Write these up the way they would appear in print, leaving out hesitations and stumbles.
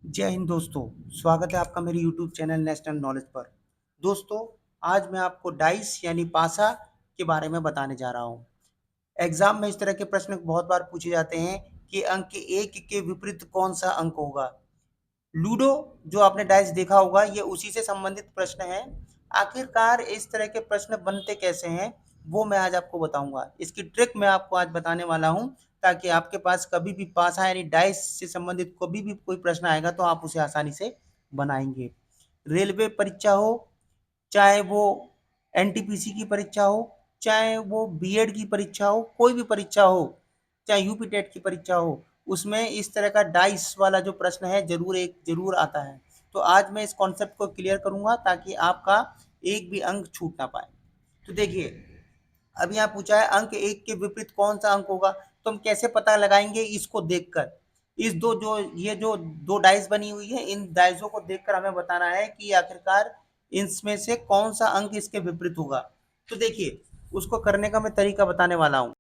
जय हिंद दोस्तों। स्वागत है आपका मेरे YouTube चैनल नेशनल नॉलेज पर। दोस्तों, आज मैं आपको डाइस यानी पासा के बारे में बताने जा रहा हूँ। एग्जाम में इस तरह के प्रश्न बहुत बार पूछे जाते हैं कि अंक एक के विपरीत कौन सा अंक होगा। लूडो जो आपने डाइस देखा होगा, ये उसी से संबंधित प्रश्न है। आखिरकार इस तरह के प्रश्न बनते कैसे हैं, वो मैं आज आपको बताऊंगा। इसकी ट्रिक मैं आपको आज बताने वाला हूं, ताकि आपके पास कभी भी पासा यानी डाइस से संबंधित कभी भी कोई प्रश्न आएगा तो आप उसे आसानी से बनाएंगे। रेलवे परीक्षा हो, चाहे वो एनटीपीसी की परीक्षा हो, चाहे वो बीएड की परीक्षा हो, कोई भी परीक्षा हो, चाहे यूपी टेट की परीक्षा हो, उसमें इस तरह का डाइस वाला जो प्रश्न है जरूर आता है। तो आज मैं इस कॉन्सेप्ट को क्लियर करूंगा ताकि आपका एक भी अंक छूट ना पाए। तो देखिए, अब यहाँ पूछा है अंक एक के विपरीत कौन सा अंक होगा, तो हम कैसे पता लगाएंगे इसको देखकर। इस जो दो डाइस बनी हुई है, इन डाइसों को देखकर हमें बताना है कि आखिरकार इसमें से कौन सा अंक इसके विपरीत होगा। तो देखिए, उसको करने का मैं तरीका बताने वाला हूँ।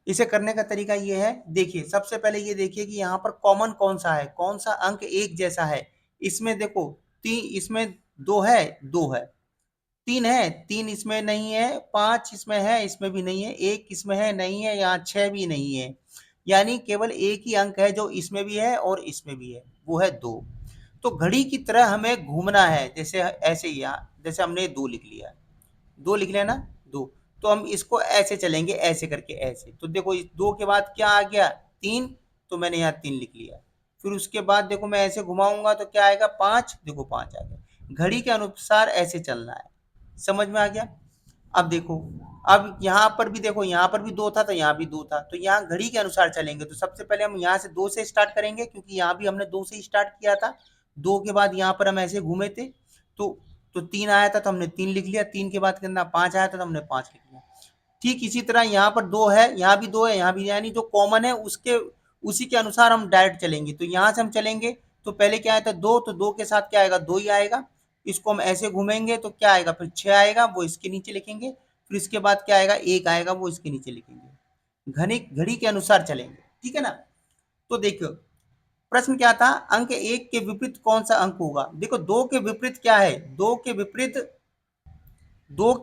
इसे करने का तरीका ये है, देखिए सबसे पहले ये देखिए कि यहाँ पर कॉमन कौन सा है, कौन सा अंक एक जैसा है। इसमें देखो, तीन इसमें दो है, तीन है, तीन इसमें नहीं है, पांच इसमें है, इसमें भी नहीं है, एक इसमें है, नहीं है, यहाँ छह भी नहीं है। यानी केवल एक ही अंक है जो इसमें भी है और इसमें भी है, वो है दो। तो घड़ी की तरह हमें घूमना है, जैसे ऐसे ही, यहाँ जैसे हमने दो लिख लिया, दो लिख लिया ना, दो। तो हम इसको ऐसे चलेंगे, ऐसे करके ऐसे। तो देखो, इस दो के बाद क्या आ गया, तीन। तो मैंने यहाँ तीन लिख लिया। फिर उसके बाद देखो, मैं ऐसे घुमाऊंगा तो क्या आएगा, पांच। देखो पांच आ गया। घड़ी के अनुसार ऐसे चलना है। समझ में आ गया। अब देखो, अब यहाँ पर भी देखो, यहाँ पर भी दो था तो यहाँ भी दो था, तो यहाँ घड़ी के अनुसार चलेंगे। तो सबसे पहले हम यहाँ से दो से स्टार्ट करेंगे, क्योंकि यहाँ भी हमने दो से स्टार्ट किया था। दो के बाद यहाँ पर हम ऐसे घूमे थे, तो तीन आया था तो हमने तीन लिख लिया। तीन के बाद कितना, पांच आया था तो हमने पांच लिख लिया। ठीक इसी तरह यहाँ पर दो है, यहाँ भी दो है, यहाँ भी, यानी जो कॉमन है उसके उसी के अनुसार हम डायरेक्ट चलेंगे। तो यहाँ से हम चलेंगे, तो पहले क्या आया था, दो, तो दो के साथ क्या आएगा, दो ही आएगा। इसको हम ऐसे घूमेंगे तो क्या आएगा, फिर छह आएगा, वो इसके नीचे लिखेंगे। फिर इसके बाद क्या आएगा, एक आएगा, वो इसके नीचे लिखेंगे। घड़ी घड़ी के अनुसार चलेंगे, ठीक है ना। तो देखो, प्रश्न क्या था, अंक एक के विपरीत कौन सा अंक होगा। देखो, दो के विपरीत क्या है, दो के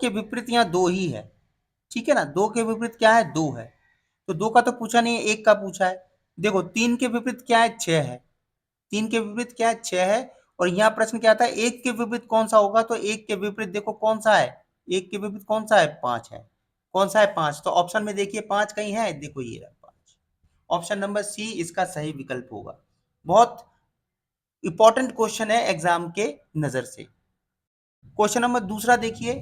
विपरीत यहाँ दो ही है, ठीक है ना। दो के विपरीत क्या है, दो है। तो दो का तो पूछा नहीं है, एक का पूछा है। देखो, तीन के विपरीत क्या है, छह है। तीन के विपरीत क्या है, छह है। और यहाँ प्रश्न क्या था, एक के विपरीत कौन सा होगा, तो एक के विपरीत देखो कौन सा है, एक के विपरीत कौन सा है, पांच है। कौन सा है, पांच। तो ऑप्शन में देखिए पांच कहीं है, देखो ये रहा पांच। ऑप्शन नंबर सी इसका सही विकल्प होगा। बहुत इंपॉर्टेंट क्वेश्चन है एग्जाम के नजर से। क्वेश्चन नंबर दूसरा देखिए,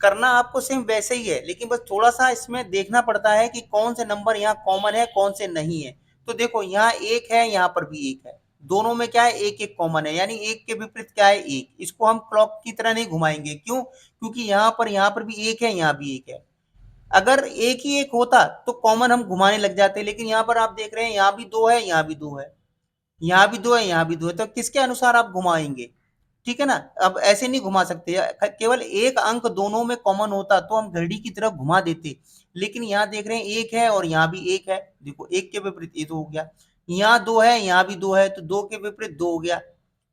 करना आपको सेम वैसे ही है, लेकिन बस थोड़ा सा इसमें देखना पड़ता है कि कौन से नंबर यहाँ कॉमन है, कौन से नहीं है। तो देखो, यहाँ एक है, यहाँ पर भी एक है। दोनों में क्या है, एक एक कॉमन है, यानी एक के विपरीत क्या है, एक। इसको हम क्लॉक की तरह नहीं घुमाएंगे, क्यों, क्योंकि यहाँ पर भी एक है, यहाँ भी एक है। अगर एक ही एक होता तो कॉमन हम घुमाने लग जाते, लेकिन यहाँ पर आप देख रहे हैं, यहाँ भी दो है, यहाँ भी दो है, यहाँ भी दो है, यहाँ भी दो है। तो किसके अनुसार आप घुमाएंगे, ठीक है ना। अब ऐसे नहीं घुमा सकते, केवल एक अंक दोनों में कॉमन होता तो हम घड़ी की तरफ घुमा देते। लेकिन यहाँ देख रहे हैं एक है और यहाँ भी एक है। देखो, एक के विपरीत ये तो हो गया, यहाँ दो है, यहाँ भी दो है, तो दो के विपरीत दो हो गया,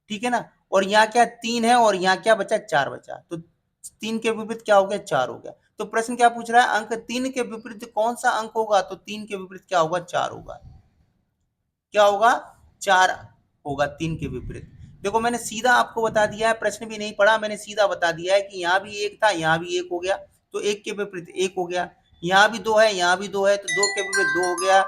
ठीक है ना। और यहाँ क्या, तीन है, और यहाँ क्या बचा, चार बचा। तो तीन के विपरीत क्या हो गया, चार हो गया। तो प्रश्न क्या पूछ रहा है, अंक तीन के विपरीत कौन सा अंक होगा, तो तीन के विपरीत क्या होगा, चार होगा। क्या होगा, चार होगा तीन के विपरीत। देखो, मैंने सीधा आपको बता दिया है, प्रश्न भी नहीं पढ़ा, मैंने सीधा बता दिया है कि यहाँ भी एक था, यहाँ भी एक हो गया, तो एक के विपरीत एक हो गया। यहाँ भी दो है, यहाँ भी दो है, तो दो के विपरीत दो हो गया।